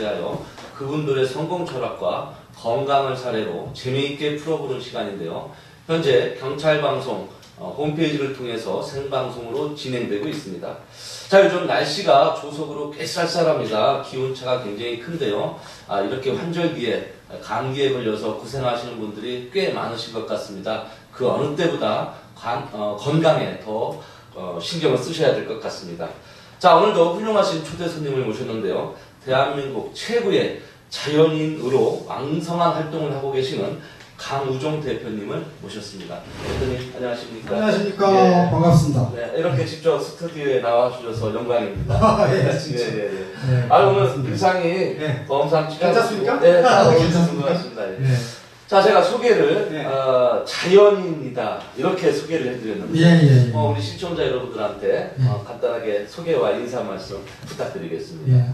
대하여 그분들의 성공 철학과 건강을 사례로 재미있게 풀어보는 시간인데요. 현재 경찰방송 홈페이지를 통해서 생방송으로 진행되고 있습니다. 자, 요즘 날씨가 조석으로 꽤 쌀쌀합니다. 기온차가 굉장히 큰데요. 이렇게 환절기에 감기에 걸려서 고생하시는 분들이 꽤 많으신 것 같습니다. 그 어느 때보다 건강에 더 신경을 쓰셔야 될 것 같습니다. 자, 오늘도 훌륭하신 초대 손님을 모셨는데요. 대한민국 최고의 자연인으로 왕성한 활동을 하고 계시는 강우종 대표님을 모셨습니다. 대표님 안녕하십니까? 안녕하십니까? 예. 반갑습니다. 네, 이렇게 직접 스튜디오에 나와주셔서 영광입니다. 예, 진짜. 네. 오늘 의상이 범상치 괜찮습니까? 네, 괜찮습니다. 같습니다. 네. 자, 제가 소개를 네. 자연인이다 이렇게 소개를 해드렸는데 예. 우리 시청자 여러분들한테 간단하게 소개와 인사 말씀 부탁드리겠습니다. 예.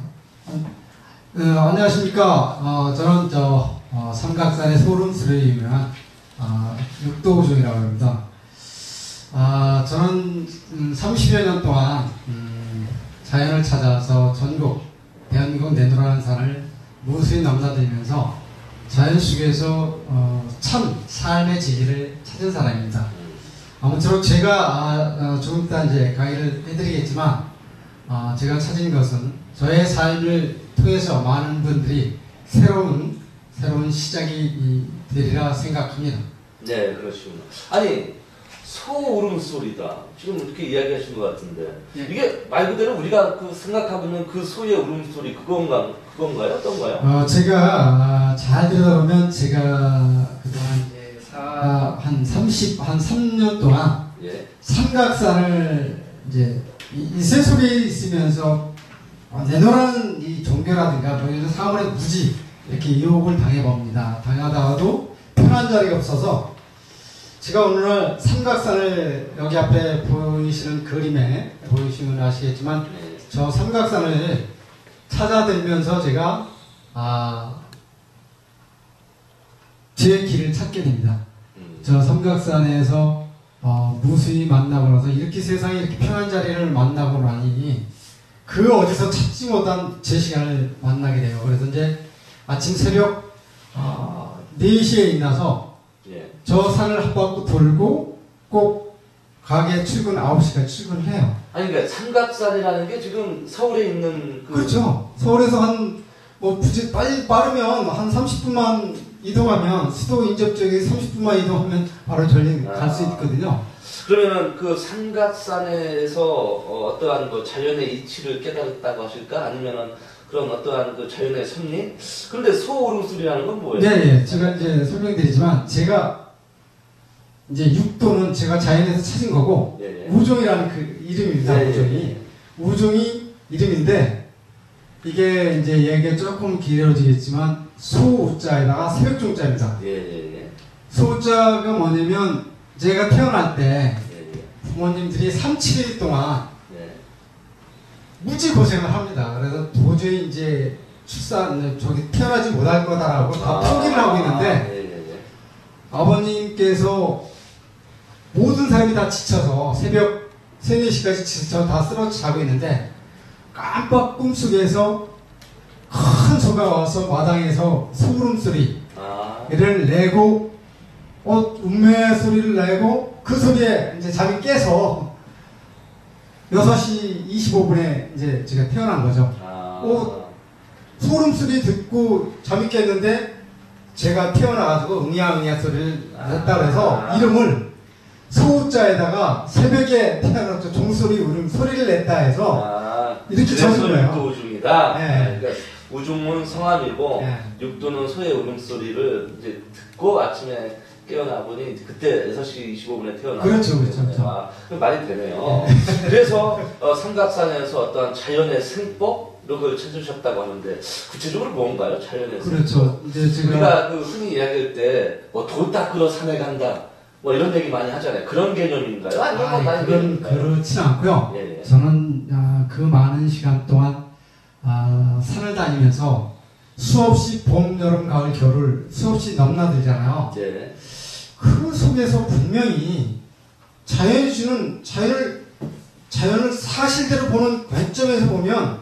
안녕하십니까? 저는 삼각산의 소름스레 유명한 육도우종이라고 합니다. 저는 30여 년 동안 자연을 찾아서 전국 대한민국 내노라는 산을 무수히 넘나들면서 자연 속에서 참 삶의 지혜를 찾은 사람입니다. 아무쪼록 제가 조금 이따 이제 강의를 해드리겠지만 제가 찾은 것은 저의 삶을 통해서 많은 분들이 새로운 시작이 되리라 생각합니다. 네, 그렇습니다. 아니, 소 울음소리다. 지금 이렇게 이야기하신 것 같은데 이게 말 그대로 우리가 생각하고 있는 그 소의 울음소리 그건가요? 어떤가요? 제가 잘 들여다보면 제가 그동안 이제 한 3년 동안 삼각산을 이제 이 새속에 있으면서 내노라는 이 종교라든가 사물의 무지 이렇게 유혹을 당해봅니다. 당하다가도 편한 자리가 없어서 제가 오늘 삼각산을 여기 앞에 보이시는 그림에 보이시면 아시겠지만 저 삼각산을 찾아들면서 제가 제 길을 찾게 됩니다. 저 삼각산에서 무수히 만나고 나서 이렇게 세상에 이렇게 편한 자리를 만나고 나니 그 어디서 찾지 못한 제 시간을 만나게 돼요. 그래서 이제 아침 새벽 4시에 일어나서 저 산을 한 바퀴 돌고 꼭 가게 출근 9시까지 출근을 해요. 아니 그러니까 삼각산이라는 게 지금 서울에 있는 그렇죠. 서울에서 빠르면 한 30분만 이동하면 수도 인접 지역에 30분만 이동하면 바로 전리 갈 수 있거든요. 그러면은 그 삼각산에서 어떠한 그 자연의 이치를 깨달았다고 하실까? 아니면은 그런 어떠한 그 자연의 섭리? 그런데 소울음소리라는 건 뭐예요? 네, 제가 이제 설명드리지만 제가 이제 육도는 제가 자연에서 찾은 거고 우종이라는 그 이름입니다. 우종이 이름인데 이게 이제 얘기가 조금 길어지겠지만 소우자에다가 새벽종자입니다. 소우자가 뭐냐면 제가 태어날 때 부모님들이 3, 7일 동안 무지 고생을 합니다. 그래서 도저히 이제 태어나지 못할 거다라고 다 포기를 하고 있는데 아버님께서 모든 사람이 다 지쳐서 새벽 3, 4시까지 지쳐 다 쓰러져 자고 있는데 깜빡 꿈속에서 큰 소가 와서 마당에서 소울음소리를 내고 운명의 소리를 내고 그 소리에 이제 잠이 깨서 6시 25분에 이제 제가 태어난 거죠. 소름소리 듣고 잠이 깼는데 제가 태어나가지고 응야응야 소리를 냈다고 해서 이름을 소자에다가 새벽에 태어났죠. 종소리 울음소리를 냈다 해서 이렇게 적은 거예요. 육도우중이다. 그러니까 우중은 성함이고 육도는 소의 울음소리를 이제 듣고 아침에 깨어나 보니 그때 6시 25분에 태어났어요. 그렇죠. 말이 되네요. 그래서 삼각산에서 어떠한 자연의 생법을 찾으셨다고 하는데 구체적으로 뭔가요? 자연의 그렇죠. 이제 우리가 흔히 이야기할 때 돌 닦으러 산에 간다. 이런 얘기 많이 하잖아요. 그런 개념인가요? 아니면 그건 그렇진 않고요. 저는 그 많은 시간 동안 산을 다니면서 수없이 봄, 여름, 가을, 겨울 수없이 넘나들잖아요. 그 속에서 분명히 자연이 주는 자연을 사실대로 보는 관점에서 보면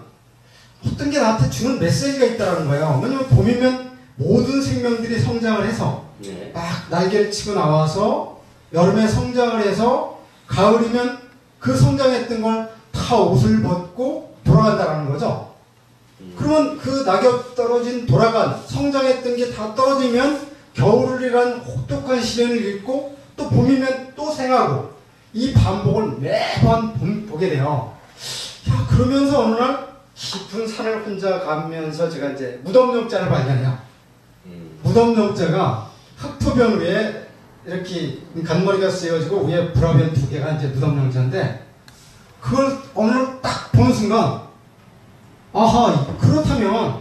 어떤 게 나한테 주는 메시지가 있다는 거예요. 왜냐면 봄이면 모든 생명들이 성장을 해서 네. 막 날개를 치고 나와서 여름에 성장을 해서 가을이면 그 성장했던 걸 다 옷을 벗고 돌아간다는 거죠. 그러면 그 낙엽 떨어진 돌아간 성장했던 게 다 떨어지면 겨울이란 혹독한 시련을 겪고 또 봄이면 또 생하고 이 반복을 매번 보게 돼요. 야, 그러면서 어느 날 깊은 산을 혼자 가면서 제가 이제 무덤용자를 발견해요. 무덤용자가 흑토변 위에 이렇게 간머리가 쓰여지고 위에 불화변 2개가 이제 무덤용자인데 그걸 어느 날 딱 보는 순간 아하, 그렇다면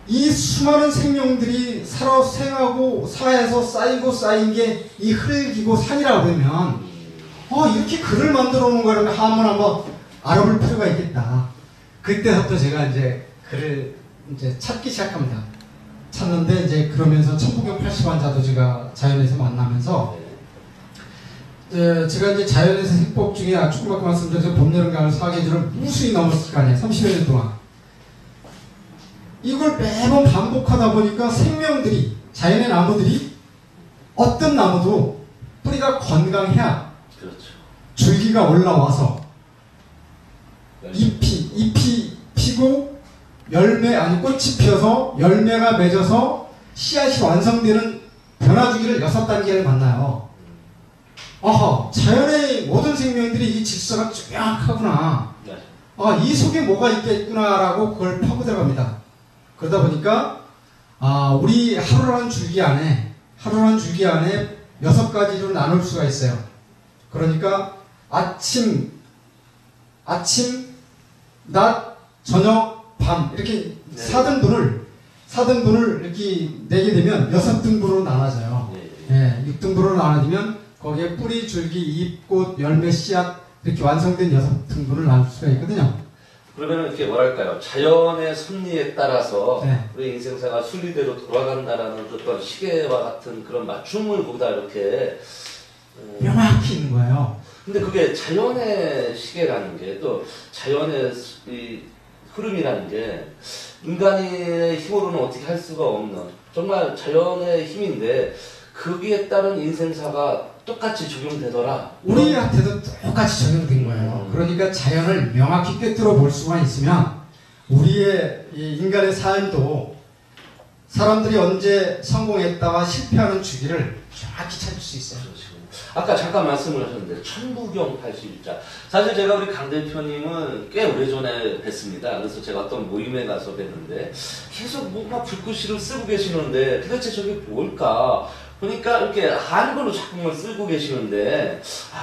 이 수많은 생명들이 살아 생하고 사에서 쌓이고 쌓인 게 이 흙이고 산이라고 그러면 이렇게 글을 만들어 놓은 거를 한번 알아볼 필요가 있겠다. 그때부터 제가 이제 글을 이제 찾기 시작합니다. 찾는데 이제 그러면서 천부경 80환자도 제가 자연에서 만나면서 제가 이제 자연에서 해법 중에 조금밖에 말씀드려서 봄, 여름, 가을 4계절을 무수히 넘었을 거 아니에요. 30여 년 동안. 이걸 매번 반복하다 보니까 생명들이, 자연의 나무들이 어떤 나무도 뿌리가 건강해야 그렇죠. 줄기가 올라와서 잎이 피고 꽃이 피어서 열매가 맺어서 씨앗이 완성되는 변화주기를 6단계를 만나요. 자연의 모든 생명들이 이 질서가 쫙하구나. 이 속에 뭐가 있겠구나라고 그걸 파고 들어갑니다. 그러다 보니까 우리 하루라는 줄기 안에 6가지로 나눌 수가 있어요. 그러니까 아침, 낮, 저녁, 밤 이렇게 4등분을 이렇게 내게 되면 6등분으로 나눠져요. 6등분으로 나눠지면 거기에 뿌리, 줄기, 잎, 꽃, 열매, 씨앗 이렇게 완성된 6등분을 나눌 수가 있거든요. 그러면 이렇게 뭐랄까요? 자연의 섭리에 따라서 우리 인생사가 순리대로 돌아간다라는 어떤 시계와 같은 그런 맞춤을 거기다 이렇게 명확히 있는 거예요. 근데 그게 자연의 시계라는 게 또 자연의 이 흐름이라는 게 인간의 힘으로는 어떻게 할 수가 없는 정말 자연의 힘인데 거기에 따른 인생사가 똑같이 적용되더라. 우리한테도 똑같이 적용된 거예요. 그러니까 자연을 명확히 꿰뚫어 볼 수만 있으면 우리의 이 인간의 삶도 사람들이 언제 성공했다와 실패하는 주기를 정확히 찾을 수 있어요. 아까 잠깐 말씀을 하셨는데 천부경 81자 사실 제가 우리 강 대표님은 꽤 오래전에 뵀습니다. 그래서 제가 어떤 모임에 가서 뵀는데 계속 뭔가 불꽃시를 쓰고 계시는데 도대체 저게 뭘까 보니까 이렇게 한글로 작품을 쓰고 계시는데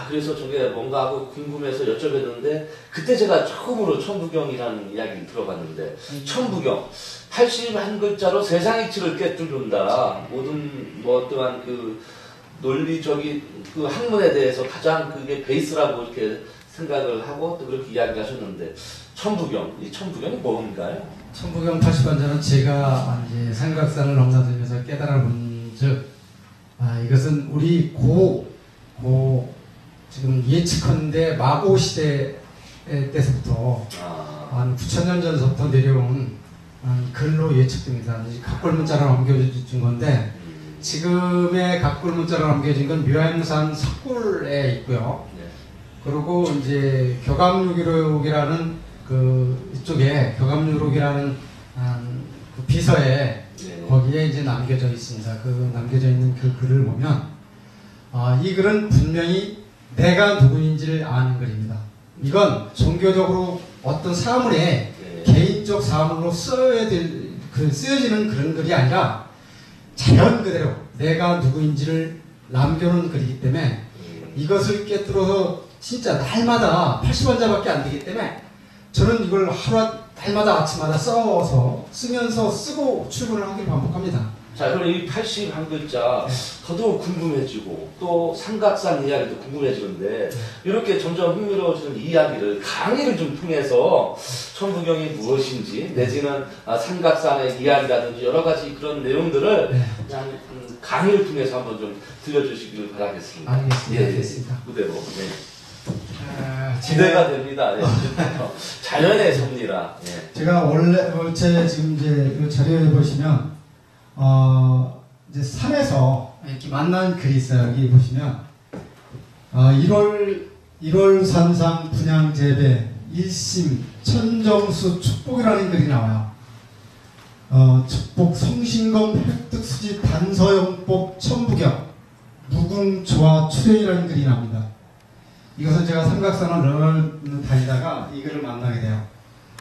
그래서 저게 뭔가 하고 궁금해서 여쭤봤는데 그때 제가 처음으로 천부경이라는 이야기를 들어봤는데 천부경 81글자로 세상 이치를 꿰뚫는다. 모든 어떠한 그 논리적인 그 학문에 대해서 가장 그게 베이스라고 이렇게 생각을 하고 또 그렇게 이야기하셨는데 이 천부경이 뭔가요? 천부경 80환자는 제가 이제 삼각산을 넘나들면서 깨달아본 즉 이것은 우리 지금 예측컨대 마고 시대 때서부터 한 9,000년 전부터 내려온 글로 예측됩니다. 각골 문자로 남겨준 건데 지금의 각골 문자로 남겨진 건 묘향산 석굴에 있고요. 그리고 이제 교감유록이라는 이쪽에 교감유록이라는 그 비서에 거기에 이제 남겨져 있습니다. 그 남겨져 있는 그 글을 보면 이 글은 분명히 내가 누구인지를 아는 글입니다. 이건 종교적으로 어떤 사물에 개인적 사물로 쓰여지는 그런 글이 아니라 자연 그대로 내가 누구인지를 남겨놓은 글이기 때문에 이것을 꿰뚫어서 진짜 날마다 80원자밖에 안 되기 때문에 저는 이걸 날마다 아침마다 쓰면서 쓰고 출근을 하기를 반복합니다. 자, 그럼 이 81글자 더더욱 궁금해지고 또 삼각산 이야기도 궁금해지는데 이렇게 점점 흥미로워지는 이야기를 강의를 좀 통해서 천부경이 무엇인지 내지는 삼각산의 이야기라든지 여러 가지 그런 내용들을 그냥 강의를 통해서 한번 좀 들려주시길 바라겠습니다. 알겠습니다. 알겠습니다. 그대로. 기대가 됩니다. 예. 자연의 섭리라. 예. 제가 원래 제 지금 이제 이 자료에 보시면 이제 산에서 이렇게 만난 글이 있어요. 여기 보시면 1월 산상 분양재배 일심 천정수 축복이라는 글이 나와요. 축복 성신검 획득수지 단서영법 천부경 무궁조화 출현이라는 글이 납니다. 이것은 제가 삼각산을 다니다가 이 글을 만나게 돼요.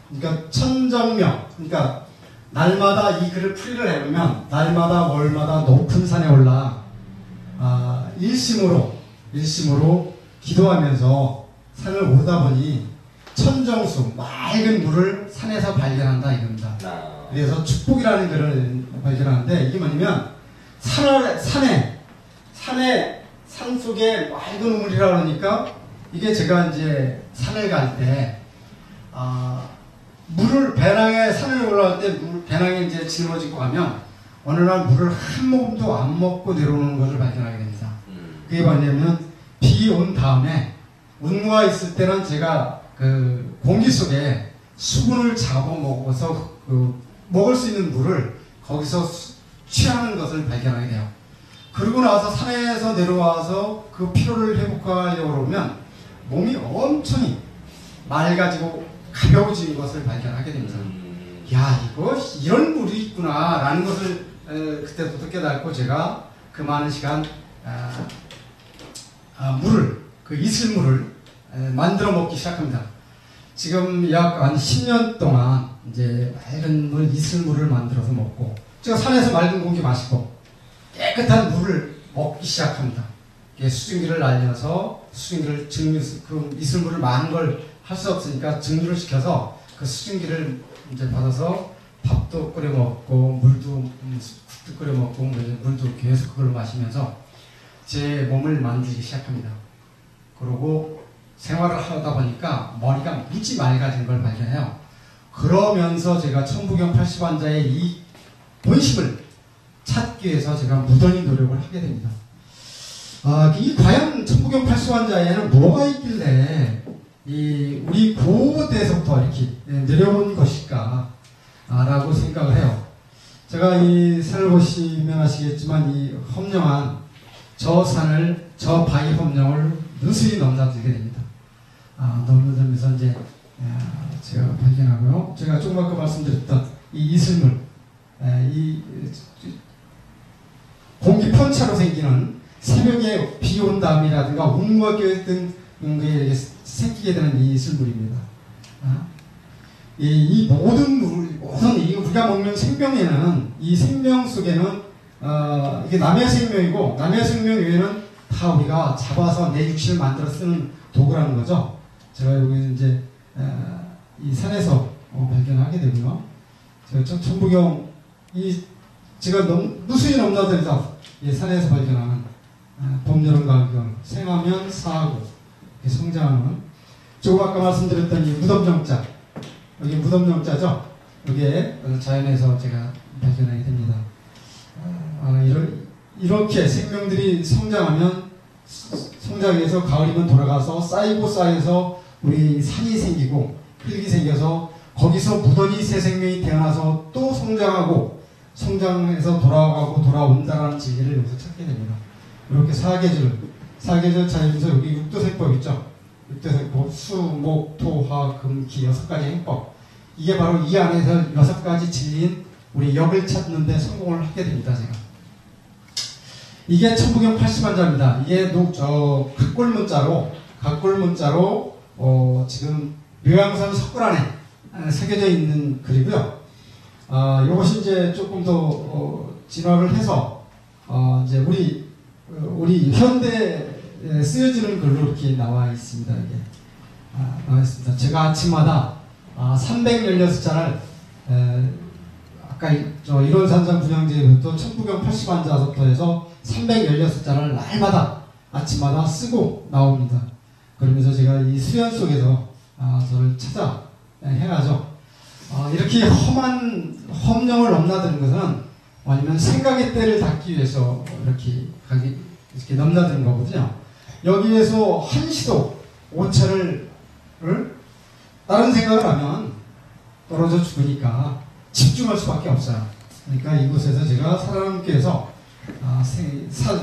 그러니까 천정명, 그러니까 날마다 이 글을 풀이를 해보면 날마다 월마다 높은 산에 올라 일심으로 기도하면서 산을 오르다 보니 천정수, 맑은 물을 산에서 발견한다 이겁니다. 그래서 축복이라는 글을 발견하는데 이게 뭐냐면 산 속에 맑은 물이라 그러니까 이게 제가 이제 산을 갈 때 물을 배낭에 산을 올라갈 때 배낭에 이제 짊어지고 가면 어느 날 물을 한 모금도 안 먹고 내려오는 것을 발견하게 됩니다. 그게 뭐냐면 비 온 다음에 운무가 있을 때는 제가 그 공기 속에 수분을 잡아먹어서 먹을 수 있는 물을 거기서 취하는 것을 발견하게 돼요. 그러고 나서 산에서 내려와서 그 피로를 회복하려고 그러면 몸이 엄청 맑아지고 가벼워진 것을 발견하게 됩니다. 야, 이런 물이 있구나 라는 것을 그때부터 깨닫고 제가 그 많은 시간 그 이슬물을 만들어 먹기 시작합니다. 지금 약 한 10년 동안 이제 맑은 물, 이슬물을 만들어서 먹고 제가 산에서 맑은 공기 마시고 깨끗한 물을 먹기 시작합니다. 수증기를 날려서 수증기를 그 이슬물을 많은 걸 할 수 없으니까 증류를 시켜서 그 수증기를 이제 받아서 밥도 끓여 먹고 물도 국도 끓여 먹고 물도 계속 그걸 마시면서 제 몸을 만들기 시작합니다. 그러고 생활을 하다 보니까 머리가 무지 맑아진 걸 발견해요. 그러면서 제가 천부경 80환자의 이 본심을 찾기 위해서 제가 무던히 노력을 하게 됩니다. 이 과연 천부경 80환자에는 뭐가 있길래 우리 고대에서부터 이렇게 내려온 것일까 라고 생각을 해요. 제가 이 산을 보시면 아시겠지만 이 험령한 저 바위 험령을 누수히 넘나들게 됩니다. 넘나들면서 이제 제가 발견하고요. 제가 조금 아까 말씀드렸던 이 이슬물, 이 공기 편차로 생기는 새벽에 비 온 다음이라든가 운무가 껴있던 게 생기게 되는 이 이슬물입니다. 이 모든 물, 우리가 먹는 생명에는 이 생명 속에는 이게 남의 생명이고 남의 생명 외에는 다 우리가 잡아서 내 육신을 만들어 쓰는 도구라는 거죠. 제가 여기 이제 이 산에서 발견하게 되고요. 제가 천부경 제가 무수히 넘나들다 산에서 발견하는 봄, 여름, 가을, 겨울 생하면 사하고 성장하는 조금 아까 말씀드렸던 이 무덤정자, 여기 무덤정자죠. 여기에 자연에서 제가 발견하게 됩니다. 이렇게 생명들이 성장해서 가을이면 돌아가서 쌓여서 우리 산이 생기고 흙이 생겨서 거기서 무던히 새 생명이 태어나서 또 성장해서 돌아온다라는 진리를 여기서 찾게 됩니다. 이렇게 사계절 자연에서 여기 육도세법 있죠. 육도세법 수, 목, 토, 화, 금, 기 6가지 행법. 이게 바로 이 안에서 6가지 진리인 우리 역을 찾는데 성공을 하게 됩니다. 제가. 이게 천부경 80환자입니다. 이게 각골문자로 지금 묘양산 석굴안에 새겨져 있는 글이고요. 이것이 이제 조금 더 진화를 해서 이제 우리 현대에 쓰여지는 글로 이렇게 나와 있습니다. 이게 나와 있습니다. 제가 아침마다 316잔을 아까 1월 산상 분양제부터 천부경 80환자부터 해서 316잔을 날마다 아침마다 쓰고 나옵니다. 그러면서 제가 이 수연 속에서 저를 찾아 행하죠. 이렇게 험한 험령을 넘나드는 것은 아니면 생각의 때를 닫기 위해서 이렇게 넘나드는 거거든요. 여기에서 한시도 오천을 다른 생각을 하면 떨어져 죽으니까 집중할 수밖에 없어요. 그러니까 이곳에서 제가 살아남기 위해서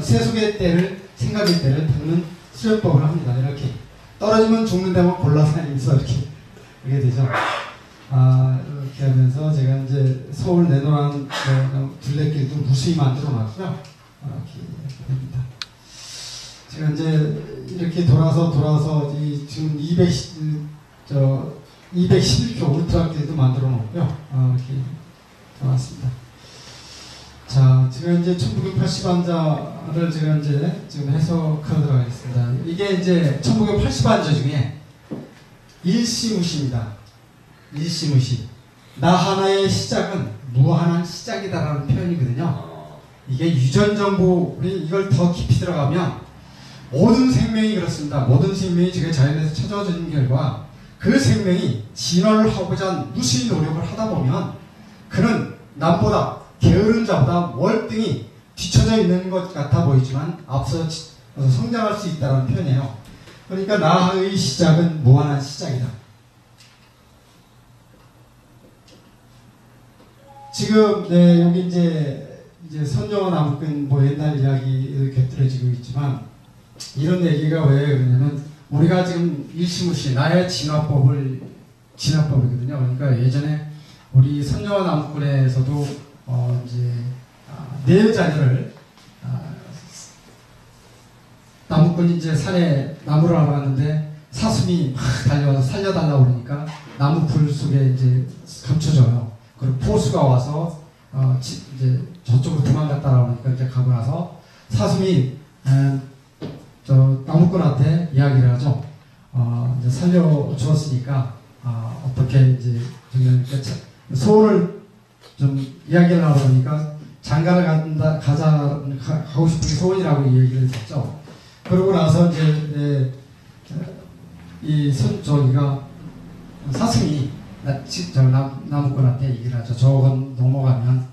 세속의 때를, 생각의 때를 닦는 수련법을 합니다. 이렇게 떨어지면 죽는 데만 골라서 다니면서 이렇게 되죠. 이렇게 하면서 제가 이제 서울 내노란 둘레길도 무수히 만들어 놨고요. 이렇게 됩니다. 제가 이제 이렇게 돌아서 지금 211km 울트라길도 만들어 놓고요. 이렇게 돌아왔습니다. 자, 제가 이제 1980안자를 제가 이제 지금 해석하도록 하겠습니다. 이게 이제 1980안자 중에 일시무시입니다. 일시무시. 나 하나의 시작은 무한한 시작이다라는 표현이거든요. 이게 유전정보, 우리 이걸 더 깊이 들어가면 모든 생명이 그렇습니다. 모든 생명이 지금 자연에서 찾아진 결과 그 생명이 진화를 하고자 무수히 노력을 하다 보면 그는 남보다 게으른 자보다 월등히 뒤처져 있는 것 같아 보이지만 앞서 성장할 수 있다는 표현이에요. 그러니까 나의 시작은 무한한 시작이다. 지금 여기 이제 선정원 나무꾼 옛날 이야기 곁들여지고 있지만 이런 얘기가 왜 그러냐면 우리가 지금 일시무시 나의 진화법이거든요. 그러니까 예전에 우리 선정원 나무꾼에서도 네 자녀를 나무꾼이 이제 산에 나무를 하러 갔는데 사슴이 막 달려와서 살려달라고 그러니까 나무 불 속에 이제 감춰져요. 그리고 포수가 와서 이제 저쪽으로 도망갔다라고 하니까 이제 가고 나서 사슴이 저 나무꾼한테 이야기를 하죠. 이제 살려주었으니까 어떻게 이제 소원을 좀 이야기를 하다 보니까 장가를 가고 싶은 게 소원이라고 얘기를 했죠. 그러고 나서 이제 저기가 사슴이 나무꾼한테 얘기를 하죠. 저건 넘어가면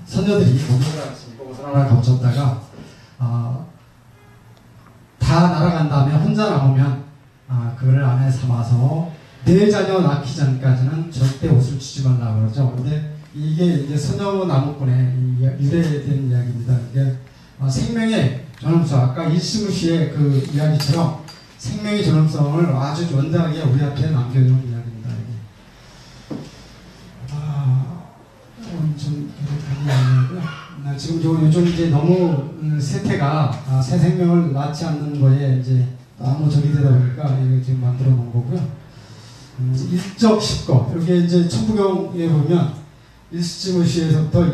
선녀들이 목욕을 하겠습니까? 옷을 하나 감췄다가 다 날아간 다음에 혼자 남으면 그거를 안에 삼아서 네 자녀 낳기 전까지는 절대 옷을 주지 말라고 그러죠. 근데 이게 이제 선녀 나무꾼의 유래된 이야기입니다. 이게 생명의 전염성, 아까 일시무시의 그 이야기처럼 생명의 전염성을 아주 원대하게 우리 앞에 남겨놓은 이야기입니다. 좀 아니고요. 지금 요즘 이제 너무 세태가 새 생명을 낳지 않는 거에 이제 너무 적이 되다 보니까 이거 지금 만들어 놓은 거고요. 일적 십거, 여기 이제 천부경에 보면 일시무시에서부터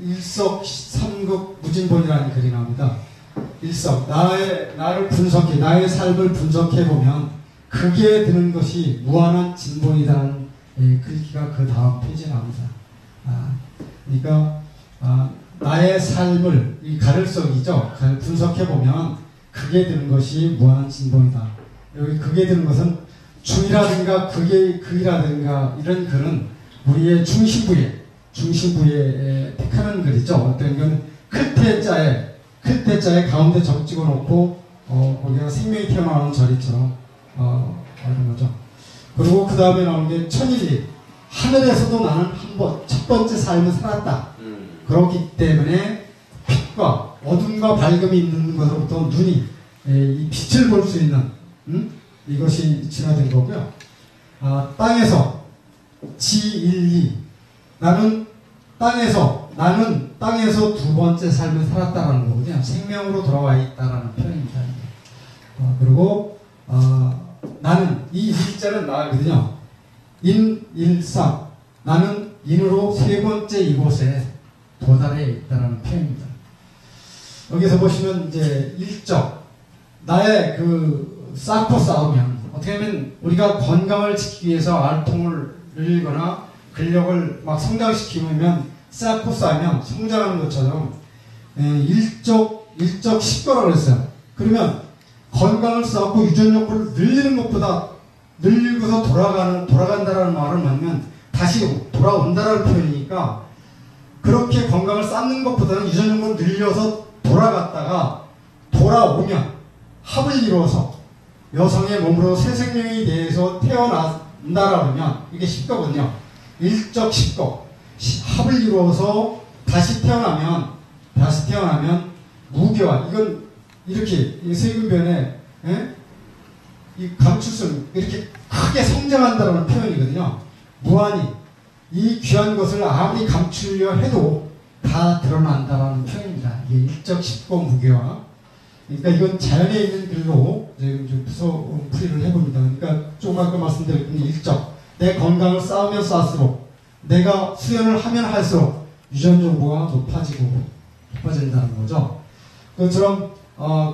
일석 삼극 무진본이라는 글이 나옵니다. 일석, 나를 분석해, 나의 삶을 분석해 보면 그게 드는 것이 무한한 진본이라는 글귀가 그 다음 페이지에 나옵니다. 그러니까 나의 삶을 이 가를석이죠. 분석해 보면 그게 드는 것이 무한한 진본이다. 여기 그게 드는 것은 중이라든가 극이라든가 이런 글은 우리의 중심부에 택하는 글이죠. 어떤 건 클때자에 가운데 적 찍어놓고 거기가 생명이 튀어나오는 절이처럼 하는 거죠. 그리고 그 다음에 나오는 게 천일이 하늘에서도 나는 첫 번째 삶을 살았다. 그렇기 때문에 빛과 어둠과 밝음이 있는 것으로부터 눈이 이 빛을 볼 수 있는 이것이 진화된 거고요. 땅에서 지일리 나는 땅에서 두 번째 삶을 살았다라는 거거든요. 생명으로 돌아와 있다라는 표현입니다. 그리고 나는 이 일자는 나거든요. 인일상 나는 인으로 세 번째 이곳에 도달해 있다라는 표현입니다. 여기서 보시면 이제 일적 나의 쌓고 싸우면 어떻게 하면 우리가 건강을 지키기 위해서 알통을 늘리거나 근력을 막 성장시키면 쌓고 쌓으면 성장하는 것처럼 일적 십거라고 했어요. 그러면 건강을 쌓고 유전력을 늘리는 것보다 늘리고서 돌아간다라는 말을 하면 다시 돌아온다라는 표현이니까 그렇게 건강을 쌓는 것보다는 유전력을 늘려서 돌아갔다가 돌아오면 합을 이루어서 여성의 몸으로 새 생명이 대해서 태어난다라 그러면 이게 10거거든요. 일적 10거. 합을 이루어서 다시 태어나면 무교화. 이건 이렇게 이 세균변에 이 감출성 이렇게 크게 성장한다는 표현이거든요. 무한히 이 귀한 것을 아무리 감추려 해도 다 드러난다라는 표현입니다. 이게 일적 10거 무교화. 그러니까 이건 자연에 있는 글로 좀 풀이를 해봅니다. 그러니까 조금 아까 말씀드렸던 일적. 내 건강을 쌓으면 쌓을수록 내가 수련을 하면 할수록 유전 정보가 높아진다는 거죠. 그것처럼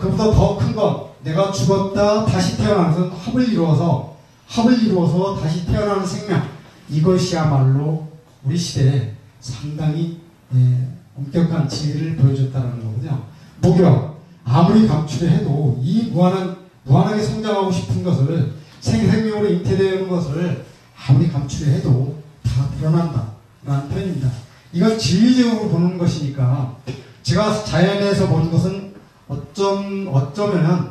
그보다 더 큰 건 내가 죽었다 다시 태어나서 합을 이루어서 다시 태어나는 생명. 이것이야말로 우리 시대에 상당히 엄격한 진리를 보여줬다는 거거든요. 목욕. 아무리 감추려 해도 이 무한하게 성장하고 싶은 것을 생명으로 잉태되는 것을 아무리 감추려 해도 다 드러난다 라는 표현입니다. 이건 진리적으로 보는 것이니까 제가 자연에서 보는 것은 어쩌면은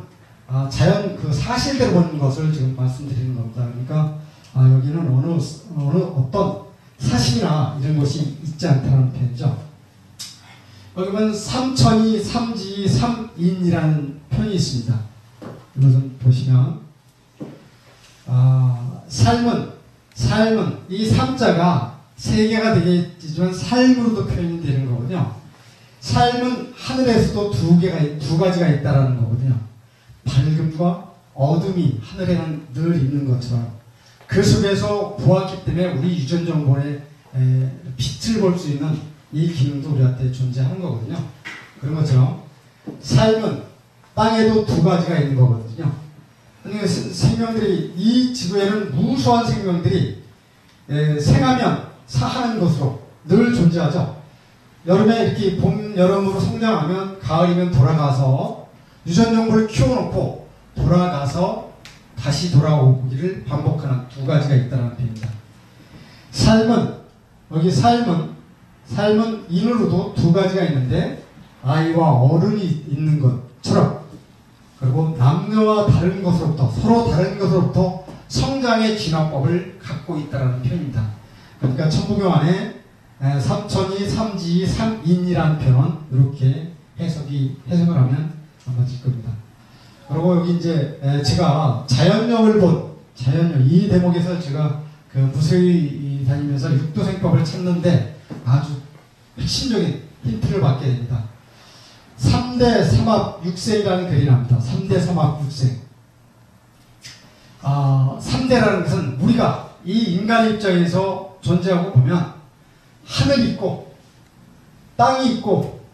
자연 그 사실대로 보는 것을 지금 말씀드리는 겁니다. 그러니까 여기는 어떤 사실이나 이런 것이 있지 않다는 표현이죠. 여기 보면 삼천이, 삼지, 삼인이라는 표현이 있습니다. 이것은 보시면 삶은 이 삼자가 세 개가 되겠지만 삶으로도 표현이 되는 거거든요. 삶은 하늘에서도 두 가지가 있다라는 거거든요. 밝음과 어둠이 하늘에는 늘 있는 것처럼 그 속에서 보았기 때문에 우리 유전 정보에 빛을 볼 수 있는 이 기능도 우리한테 존재하는 거거든요. 그런 것처럼 삶은 땅에도 두 가지가 있는 거거든요. 그러니까 생명들이 이 지구에는 무수한 생명들이 생하면 사하는 것으로 늘 존재하죠. 여름에 이렇게 봄, 여름으로 성장하면 가을이면 돌아가서 유전 정보를 키워놓고 돌아가서 다시 돌아오기를 반복하는 두 가지가 있다는 표현입니다. 삶은 인으로도 두 가지가 있는데 아이와 어른이 있는 것처럼 그리고 남녀와 다른 것으로부터 서로 다른 것으로부터 성장의 진화법을 갖고 있다는 표현입니다. 그러니까 천부경 안에 삼천이, 삼지, 삼인이라는 표현은 이렇게 해석을 하면 맞을 겁니다. 그리고 여기 이제 제가 자연력을 이 대목에서 제가 그 무수히 다니면서 육도생법을 찾는데 아주 핵심적인 힌트를 받게 됩니다. 3대 삼합 육생이라는 글이 납니다. 3대 삼합 육생. 3대라는 것은 우리가 이 인간 입장에서 존재하고 보면 하늘이 있고 땅이 있고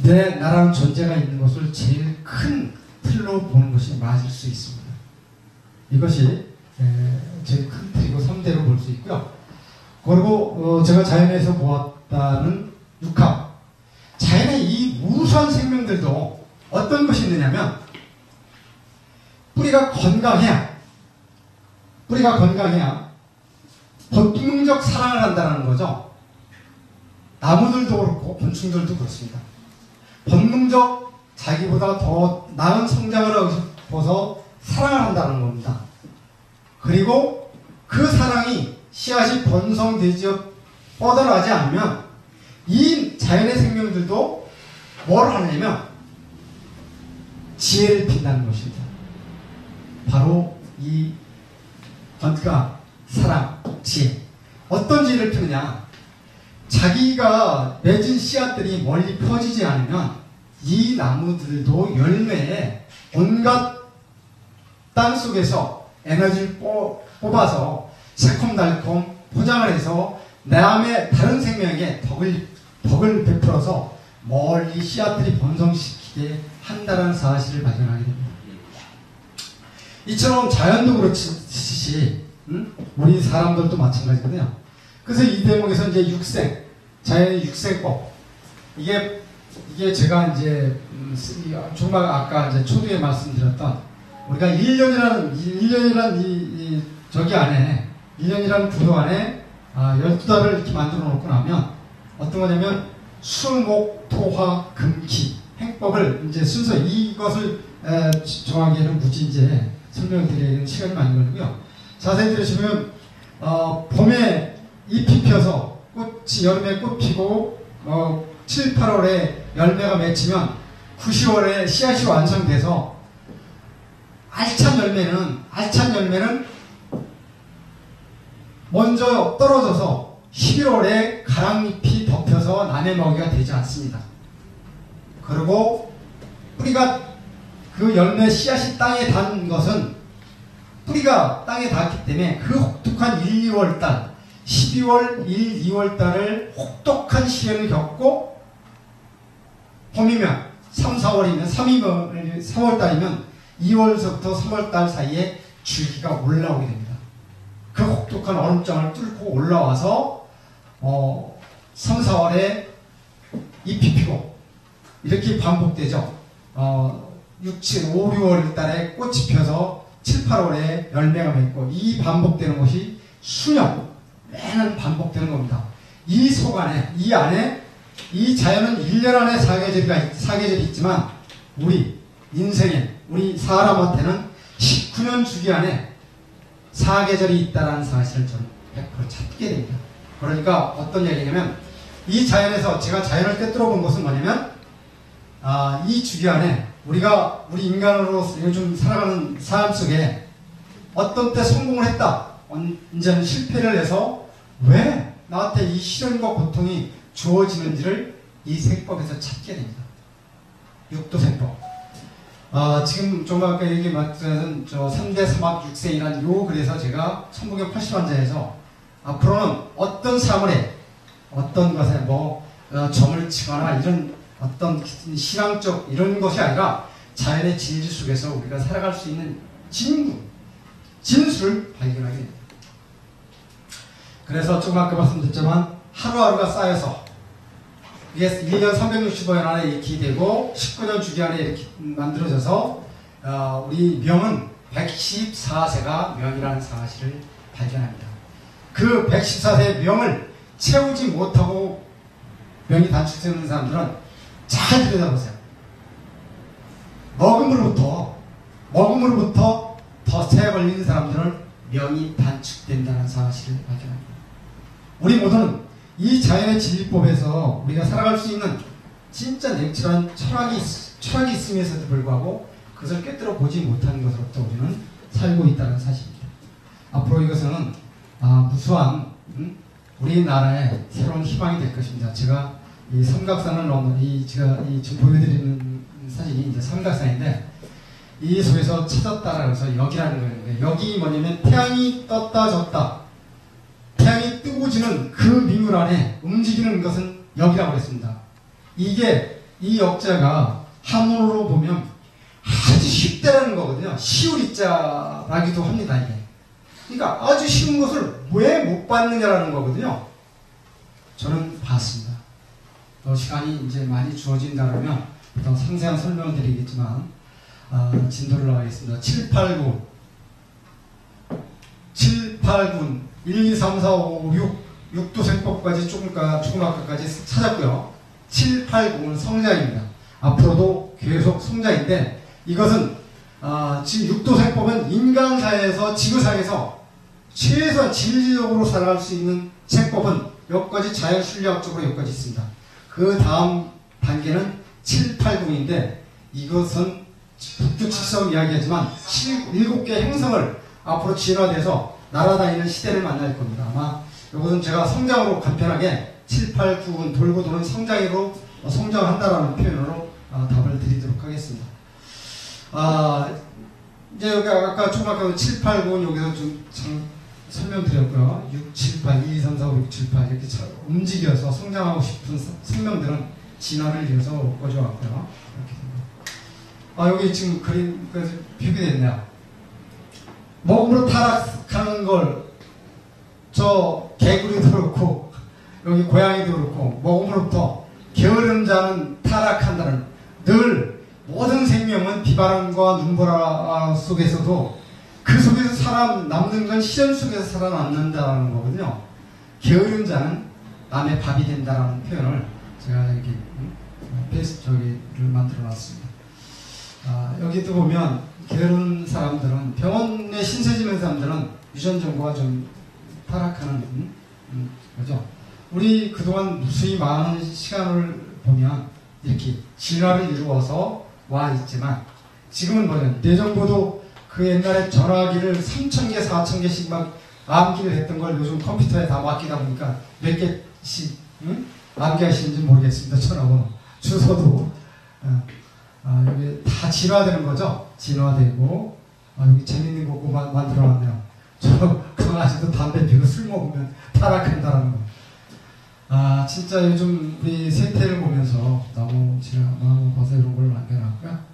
내 나라는 존재가 있는 것을 제일 큰 틀로 보는 것이 맞을 수 있습니다. 이것이 제일 큰 틀이고 3대로 볼 수 있고요. 그리고 제가 자연에서 보았다는 육합. 자연의 이 무수한 생명들도 어떤 것이 있느냐면 뿌리가 건강해야 본능적 사랑을 한다는 거죠. 나무들도 그렇고 곤충들도 그렇습니다. 본능적 자기보다 더 나은 성장을 하고 싶어서 사랑을 한다는 겁니다. 그리고 그 사랑이 씨앗이 번성되지 뻗어나지 않으면 이 자연의 생명들도 뭘 하냐면 지혜를 핀다는 것입니다. 바로 이 건강, 사랑, 지혜. 어떤 지혜를 피느냐? 자기가 맺은 씨앗들이 멀리 퍼지지 않으면 이 나무들도 열매에 온갖 땅속에서 에너지를 뽑아서 새콤달콤 포장을 해서 다른 생명에게 덕을 베풀어서 멀리 씨앗들이 번성시키게 한다는 사실을 발견하게 됩니다. 이처럼 자연도 그렇듯이 우리 사람들도 마찬가지거든요. 그래서 이 대목에서 이제 육생, 자연의 육생법. 이게 제가 이제 정말 아까 이제 초두에 말씀드렸던 우리가 1년이라는 저기 안에 1년이라는 구도 안에 12달을 이렇게 만들어 놓고 나면 어떤 거냐면 수, 목, 토, 화, 금, 기 행법을 이제 순서 이것을 정하기에는 무진제 설명드리기는 시간이 많이 걸리고요. 자세히 들으시면 봄에 잎이 펴서 꽃이 여름에 꽃 피고 7, 8월에 열매가 맺히면 9, 10월에 씨앗이 완성돼서 알찬 열매는 먼저 떨어져서 11월에 가랑잎이 덮여서 남의 먹이가 되지 않습니다. 그리고 뿌리가 그 열매 씨앗이 땅에 닿은 것은 뿌리가 땅에 닿았기 때문에 그 혹독한 1, 2월달 12월, 1, 2월달을 혹독한 시련을 겪고 봄이면 3, 4월이면 3월달이면 2월서부터 3월달 사이에 줄기가 올라오게 됩니다. 그 혹독한 얼음장을 뚫고 올라와서 3, 4월에 잎이 피고 이렇게 반복되죠. 6, 7, 5, 6월 달에 꽃이 펴서 7, 8월에 열매가 맺고 이 반복되는 것이 수년 매년 반복되는 겁니다. 이 속 안에 이 자연은 1년 안에 사계절이 있지만 우리 인생에 우리 사람한테는 19년 주기 안에 사계절이 있다는 사실을 저는 100% 찾게 됩니다. 그러니까 어떤 얘기냐면 이 자연에서 제가 자연을 꿰뚫어 본 것은 뭐냐면 이 주기 안에 우리 인간으로 요즘 살아가는 삶 속에 어떤 때 성공을 했다 언제는 실패를 해서 왜 나한테 이 시련과 고통이 주어지는지를 이 세법에서 찾게 됩니다. 육도세법. 지금 좀 아까 얘기 맞은 3대 삼합 육생이라는 요 글에서 제가 천부경 80환자에서 앞으로는 어떤 사물에 어떤 것에 점을 치거나 이런 어떤 신앙적 이런 것이 아니라 자연의 진리 속에서 우리가 살아갈 수 있는 진수를 발견하게 됩니다. 그래서 조금 아까 말씀드렸지만 하루하루가 쌓여서 이게 1년 365일 안에 이렇게 되고 19년 주기 안에 이렇게 만들어져서 우리 명은 114세가 명이라는 사실을 발견합니다. 그 114세의 명을 채우지 못하고 명이 단축되는 사람들은 잘 들여다보세요. 먹음으로부터 덫에 걸리는 사람들은 명이 단축된다는 사실을 발견합니다. 우리 모두는 이 자연의 진리법에서 우리가 살아갈 수 있는 진짜 냉철한 철학이 있음에도 불구하고 그것을 꿰뚫어 보지 못하는 것으로부터 우리는 살고 있다는 사실입니다. 앞으로 이것은 무수한 우리나라의 새로운 희망이 될 것입니다. 제가 이 삼각산을 넘는 제가 지금 보여드리는 사진이 이제 삼각산인데 이 속에서 찾았다라고 해서 여기라는 거예요. 여기 뭐냐면 태양이 떴다 졌다. 태양이 뜨고 지는 그 미물 안에 움직이는 것은 여기라고 했습니다. 이 역자가 한문으로 보면 아주 쉽다라는 거거든요. 시우리자라기도 합니다. 이게. 그러니까 아주 쉬운 것을 왜 못 봤느냐라는 거거든요. 저는 봤습니다. 시간이 이제 많이 주어진다면 더 상세한 설명을 드리겠지만 진도를 나가겠습니다. 7, 8, 9 1, 2, 3, 4, 5, 6 6도생법까지 조금 아까까지 찾았고요. 7, 8, 9는 성장입니다. 앞으로도 계속 성장인데 이것은 지금 6도생법은 인간사회에서 지구상에서 최소한 진리적으로 살아갈 수 있는 생법은 여기까지 자연순리학적으로 여기까지 있습니다. 그 다음 단계는 7, 8, 9인데 이것은 북두칠성 이야기하지만 7개 행성을 앞으로 진화돼서 날아다니는 시대를 만날 겁니다. 아마 이것은 제가 성장으로 간편하게 7, 8, 9은 돌고 도는 성장으로 성장한다라는 표현으로 답을 드리도록 하겠습니다. 이제 여기 아까 조금 아까 7, 8, 9는 여기서 좀 설명드렸고요. 6, 7, 8, 1, 2, 3, 4, 5, 6, 7, 8 이렇게 움직여서 성장하고 싶은 생명들은 진화를 이어서 꺼져왔고요. 이렇게 됩니다. 여기 지금 그림 표기되어 있네요. 먹음으로 타락하는 걸 개구리도 그렇고 여기 고양이도 그렇고 먹음으로부터 게으른 자는 타락한다는 늘 모든 생명은 비바람과 눈보라 속에서도 그 속에서 남는 건 시련 속에서 살아남는다는 거거든요. 게으른 자는 남의 밥이 된다라는 표현을 제가 이렇게 를 만들어 놨습니다. 여기도 보면 게으른 사람들은 병원에 신세 지는 사람들은 유전 정보가 좀 타락하는 거죠. 우리 그동안 무수히 많은 시간을 보면 이렇게 진화를 이루어서 와 있지만 지금은 뭐냐 뇌정보도 그 옛날에 전화기를 3,000개, 4,000개씩 막 암기를 했던 걸 요즘 컴퓨터에 다 맡기다 보니까 몇 개씩 암기하시는지 모르겠습니다. 전화번호, 주소도 여기 다 진화되는 거죠. 진화되고 여기 재밌는 거 만들어놨네요. 저 강아지도 담배 피고 술 먹으면 타락한다는 거. 진짜 요즘 우리 세태를 보면서 너무 제가 마음을 봐서 이런 걸 남겨놨고요.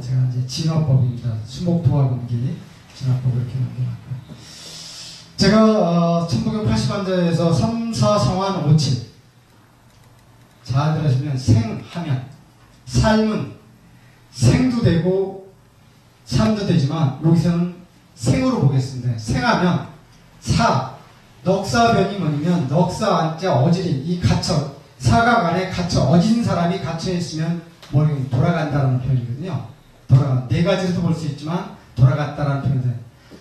제가 이제 진화법입니다. 수목토화금기 진화법을 이렇게 남겨놨고요. 제가 천부경 80환자에서 3, 4, 성환, 5, 7 잘 들으시면 생하면 삶은 생도 되고 삶도 되지만 여기서는 생으로 보겠습니다. 생하면 넉사변이 뭐냐면 넉사 안자 어지린 이 갇혀 사각 안에 갇혀 어진 사람이 갇혀 있으면 머리 돌아간다는 표현이거든요. 네 가지로도 볼 수 있지만 돌아갔다라는 표현이에요.